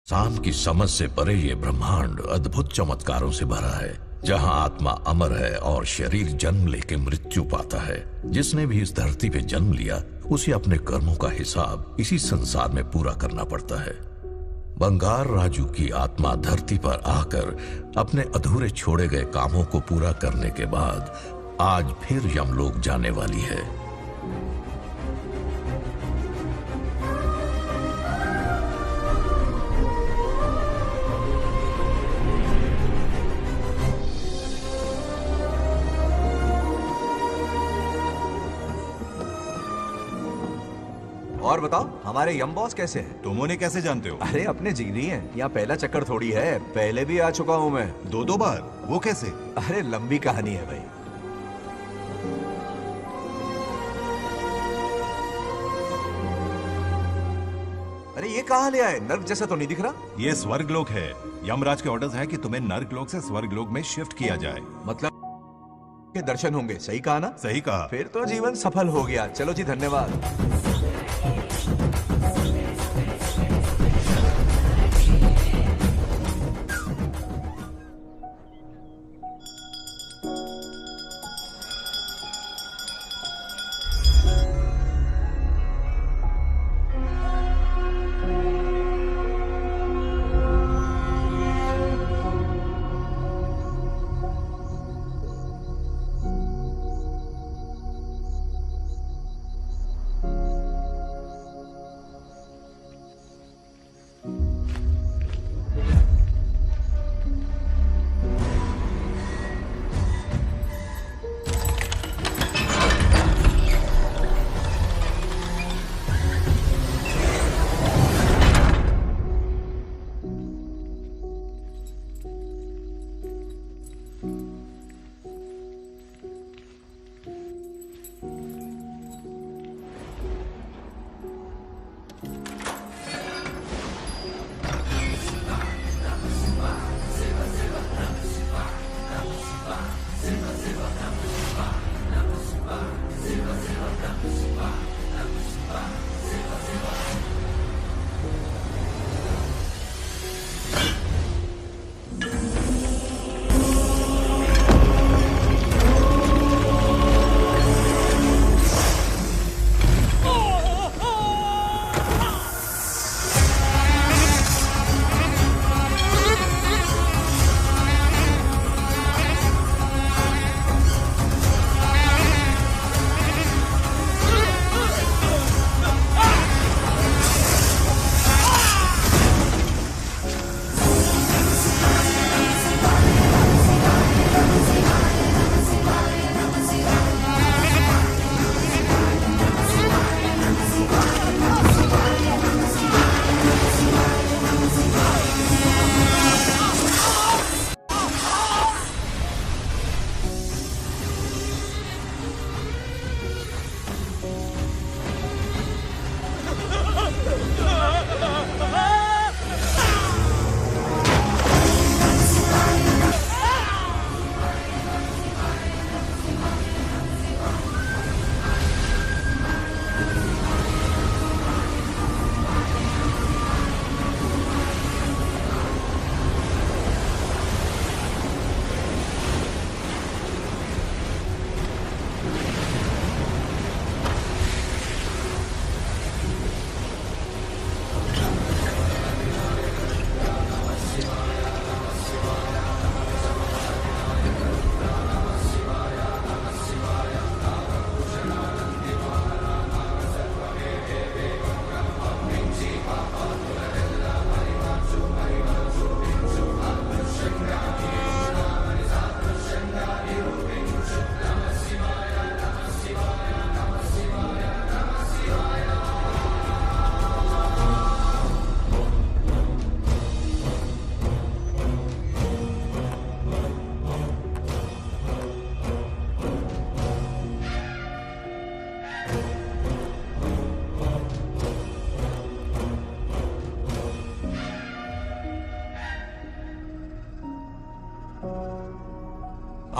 इंसान की समझ से परे ये ब्रह्मांड अद्भुत चमत्कारों से भरा है, जहां आत्मा अमर है और शरीर जन्म लेके मृत्यु पाता है। जिसने भी इस धरती पे जन्म लिया उसे अपने कर्मों का हिसाब इसी संसार में पूरा करना पड़ता है। बंगार राजू की आत्मा धरती पर आकर अपने अधूरे छोड़े गए कामों को पूरा करने के बाद आज फिर यमलोक जाने वाली है। और बताओ, हमारे यम बॉस कैसे हैं? तुम उन्हें कैसे जानते हो? अरे अपने जिगरी हैं, यहाँ पहला चक्कर थोड़ी है, पहले भी आ चुका हूँ मैं। दो बार? वो कैसे? अरे लंबी कहानी है भाई। अरे ये कहाँ ले आए? नर्क जैसा तो नहीं दिख रहा। ये स्वर्गलोक है। यमराज के ऑर्डर्स है कि तुम्हें नर्कलोक से स्वर्गलोक में शिफ्ट किया जाए। मतलब के दर्शन होंगे, सही कहा ना? सही कहा। फिर तो जीवन सफल हो गया। चलो जी, धन्यवाद।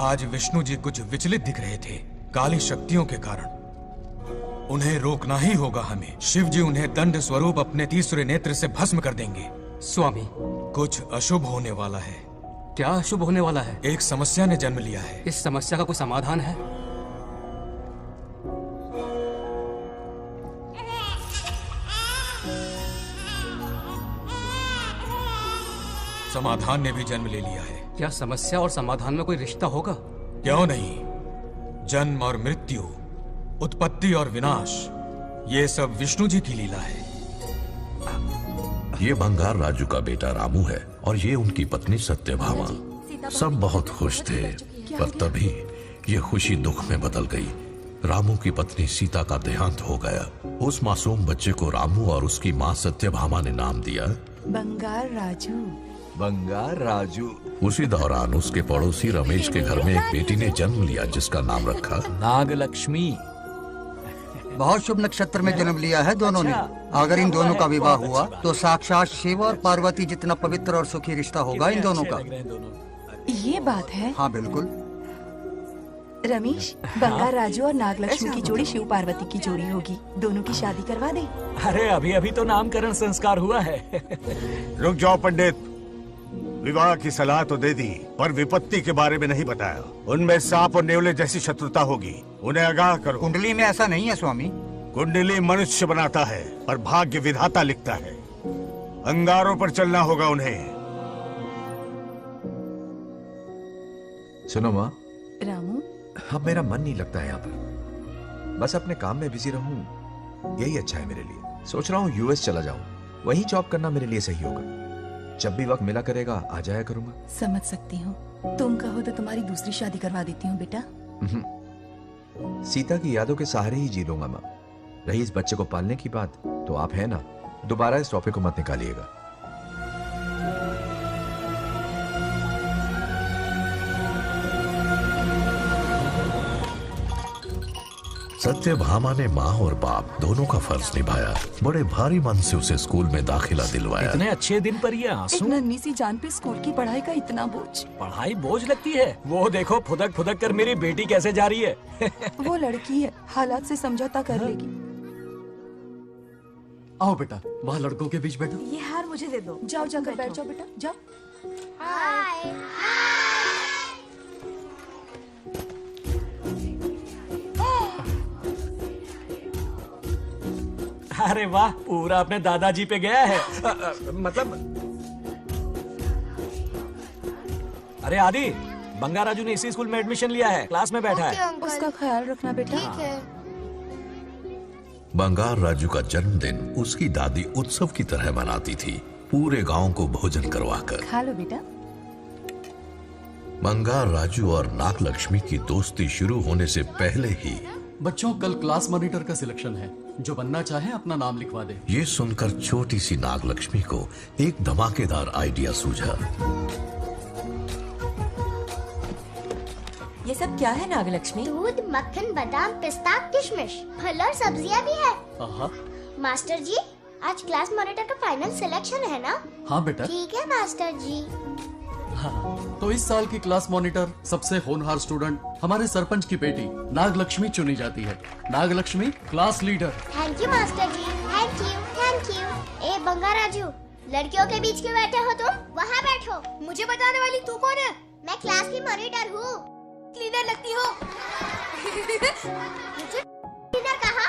आज विष्णु जी कुछ विचलित दिख रहे थे, काली शक्तियों के कारण। उन्हें रोकना ही होगा हमें। शिव जी उन्हें दंड स्वरूप अपने तीसरे नेत्र से भस्म कर देंगे। स्वामी, कुछ अशुभ होने वाला है। क्या अशुभ होने वाला है? एक समस्या ने जन्म लिया है। इस समस्या का कोई समाधान है? समाधान ने भी जन्म ले लिया है। क्या समस्या और समाधान में कोई रिश्ता होगा? क्यों नहीं? जन्म और मृत्यु, उत्पत्ति और विनाश, ये सब विष्णु जी की लीला है। ये बंगार राजू का बेटा रामू है और ये उनकी पत्नी सत्यभामा। सब बहुत खुश थे, पर तभी ये खुशी दुख में बदल गई। रामू की पत्नी सीता का देहांत हो गया। उस मासूम बच्चे को रामू और उसकी माँ सत्यभामा ने नाम दिया बंगार राजू। बंगार राजू। उसी दौरान उसके पड़ोसी रमेश के घर में एक बेटी ने जन्म लिया जिसका नाम रखा नागलक्ष्मी। बहुत शुभ नक्षत्र में जन्म लिया है दोनों ने। अगर इन दोनों का विवाह हुआ तो साक्षात शिव और पार्वती जितना पवित्र और सुखी रिश्ता होगा इन दोनों का। ये बात है। हाँ बिल्कुल। रमेश, बंगार राजू और नागलक्ष्मी की जोड़ी शिव पार्वती की जोड़ी होगी। दोनों की शादी करवा दे। अरे अभी अभी तो नामकरण संस्कार हुआ है। रुक जाओ पंडित, विवाह की सलाह तो दे दी पर विपत्ति के बारे में नहीं बताया। उनमें सांप और नेवले जैसी शत्रुता होगी, उन्हें आगाह करो। कुंडली में ऐसा नहीं है स्वामी। कुंडली मनुष्य बनाता है पर भाग्य विधाता लिखता है। अंगारों पर चलना होगा उन्हें। सुनो माँ, रामू, अब मेरा मन नहीं लगता है यहाँ पर। बस अपने काम में बिजी रहूं, यही अच्छा है मेरे लिए। सोच रहा हूँ यूएस चला जाऊं, वहीं जॉब करना मेरे लिए सही होगा। जब भी वक्त मिला करेगा आ जाया करूंगा। समझ सकती हूँ। तुम कहो तो तुम्हारी दूसरी शादी करवा देती हूँ बेटा। सीता की यादों के सहारे ही जी लूंगा माँ। रही इस बच्चे को पालने की बात, तो आप है ना, दोबारा इस टॉपिक को मत निकालिएगा। सत्यभामा ने माँ और बाप दोनों का फर्ज निभाया। बड़े भारी मन से उसे स्कूल में दाखिला दिलवाया। इतने अच्छे दिन पर ये एक आंसू। नन्ही सी जान पे स्कूल की पढ़ाई का इतना बोझ। पढ़ाई बोझ लगती है? वो देखो फुदक फुदक कर मेरी बेटी कैसे जा रही है। वो लड़की है, हालात से समझौता कर लेगी। आओ बेटा, वहाँ लड़कों के बीच बैठो। ये हार मुझे दे दो। जाओ जाकर बैठ जाओ बेटा, जाओ। अरे वाह, पूरा अपने दादाजी पे गया है। मतलब अरे आदि, बंगार राजू ने इसी स्कूल में एडमिशन लिया है, क्लास में बैठा है। उसका ख्याल रखना बेटा। बंगार राजू का जन्मदिन उसकी दादी उत्सव की तरह मनाती थी, पूरे गांव को भोजन करवाकर। खा लो बेटा। बंगार राजू और नागलक्ष्मी की दोस्ती शुरू होने से पहले ही बच्चों, कल क्लास मॉनिटर का सिलेक्शन है। जो बनना चाहे अपना नाम लिखवा दे। ये सुनकर छोटी सी नागलक्ष्मी को एक धमाकेदार आइडिया सूझा। ये सब क्या है नागलक्ष्मी? दूध, मक्खन, बादाम, पिस्ता, किशमिश, फल और सब्जियां भी है। मास्टर जी, आज क्लास मॉनिटर का फाइनल सिलेक्शन है ना? हाँ बेटा। ठीक है मास्टर जी। हाँ, तो इस साल की क्लास मॉनिटर सबसे होनहार स्टूडेंट हमारे सरपंच की बेटी नागलक्ष्मी चुनी जाती है। Nagalakshmi class leader. Thank you master ji, thank you thank you. ए बंगार राजू, लड़कियों के बीच क्यों बैठे हो तुम? वहाँ बैठो। मुझे बताने वाली तू कौन है? मैं क्लास की मॉनिटर हूँ। लीडर लगती हो। मुझे लीडर कहा?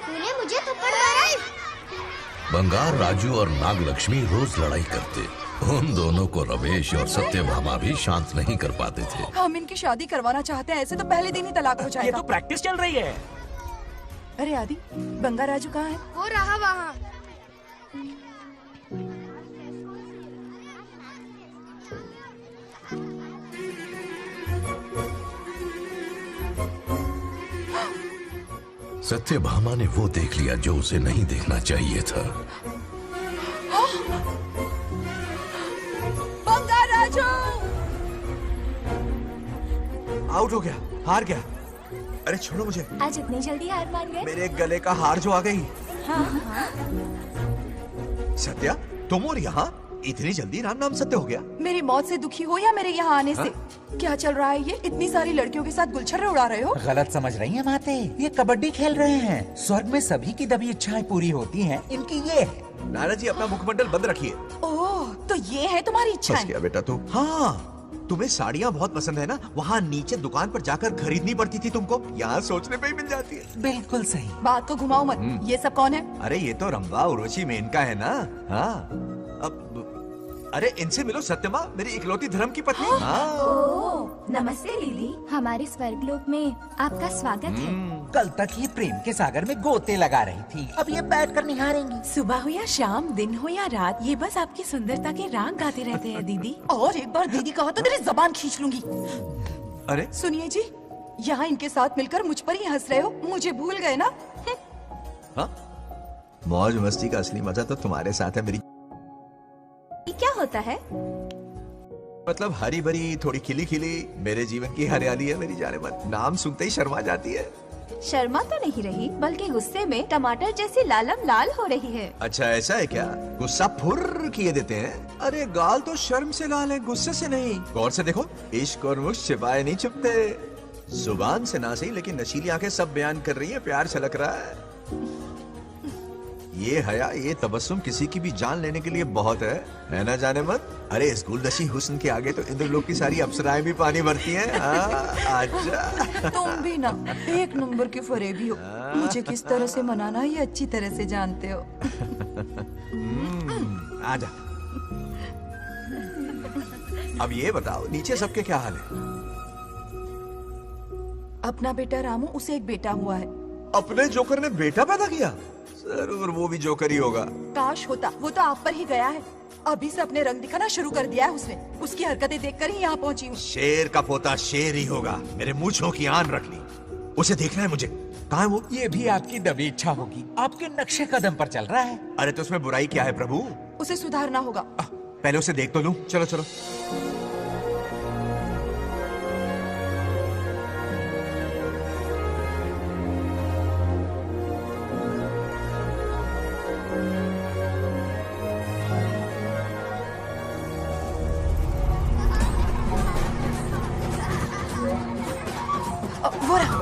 तूने मुझे थप्पड़ मारा। बंगार राजू और नागलक्ष्मी रोज लड़ाई करते। उन दोनों को रमेश और सत्यभामा भी शांत नहीं कर पाते थे। हम इनकी शादी करवाना चाहते हैं, ऐसे तो पहले दिन ही तलाक हो जाएगा। ये तो प्रैक्टिस चल रही है। अरे आदि, बंगार राजू कहाँ है? वो रहा वहाँ। सत्यभामा ने वो देख लिया जो उसे नहीं देखना चाहिए था। बंगार राजू आउट हो गया, हार गया। अरे छोड़ो मुझे। आज इतनी जल्दी हार मान गए? मेरे गले का हार जो आ गई। हाँ हाँ। सत्या, तुम और यहाँ इतनी जल्दी राम नाम सत्य हो गया? मेरी मौत से दुखी हो या मेरे यहाँ आने से? क्या चल रहा है ये? इतनी सारी लड़कियों के साथ गुलछर्रे उड़ा रहे हो? गलत समझ रही हैं माते, ये कबड्डी खेल रहे हैं। स्वर्ग में सभी की दबी इच्छाएं पूरी होती हैं, इनकी ये है। नाना जी अपना मुखमंडल बंद रखिए। ओह, तो ये है तुम्हारी फंस इच्छाएं? गया बेटा तू। हाँ, तुम्हें साड़ियाँ बहुत पसंद है ना? वहाँ नीचे दुकान पर जाकर खरीदनी पड़ती थी तुमको, यहाँ सोचने पे ही मिल जाती है। बिल्कुल सही। बात को घुमाओ मत। ये सब कौन है? अरे ये तो रंबा उर्वशी मेनका है ना। हाँ, अब अरे इनसे मिलो सत्यमा, मेरी इकलौती धर्म की पत्नी। हाँ। नमस्ते दीदी, हमारे स्वर्गलोक में आपका स्वागत है। कल तक ये प्रेम के सागर में गोते लगा रही थी, अब ये बैठकर निहारेंगी। सुबह हो या शाम, दिन हो या रात, ये बस आपकी सुंदरता के राग गाते रहते हैं दीदी। और एक बार दीदी कहा तो तेरी जबान खींच लूंगी। अरे सुनिए जी, यहाँ इनके साथ मिलकर मुझ पर ही हंस रहे हो, मुझे भूल गए ना? हाँ? मौज मस्ती का असली मजा तो तुम्हारे साथ है मेरी। ये क्या होता है? मतलब हरी भरी थोड़ी खिली खिली मेरे जीवन की हरियाली है मेरी जाने मन। नाम सुनते ही शर्मा जाती है। शर्मा तो नहीं रही, बल्कि गुस्से में टमाटर जैसी लालम लाल हो रही है। अच्छा ऐसा है क्या? गुस्सा फुर्र किए देते हैं। अरे गाल तो शर्म से लाल है, गुस्से से नहीं। गौर से देखो, इश्क और मुश्क छिपाए नहीं छुपते। जुबान से ना सही लेकिन नशीली आंखें सब बयान कर रही है, प्यार छलक रहा है। ये हया, ये तबस्सुम किसी की भी जान लेने के लिए बहुत है ना जाने मन? अरे इस गुलदशी हुस्न के आगे तो इंद्रलोक की सारी अप्सराएं भी पानी भरती हैं। आजा। तुम भी ना एक नंबर के फरेबी हो। मुझे किस तरह से मनाना ये अच्छी तरह से जानते हो। आजा। अब ये बताओ नीचे सबके क्या हाल है? अपना बेटा रामू, उसे एक बेटा हुआ है। अपने जोकर ने बेटा पैदा किया? जरूर वो भी जोकर ही होगा। काश होता, वो तो आप पर ही गया है। अभी से अपने रंग दिखाना शुरू कर दिया है उसने। उसकी हरकतें देखकर ही यहाँ पहुंची हूँ। शेर का पोता शेर ही होगा। मेरे मूंछों की आन रख ली। उसे देखना है मुझे। कहाँ है वो? ये भी आपकी दबी इच्छा होगी, आपके नक्शे कदम पर चल रहा है। अरे तो उसमें बुराई क्या है प्रभु? उसे सुधारना होगा। पहले उसे देख तो लूं। चलो चलो। वो रहा।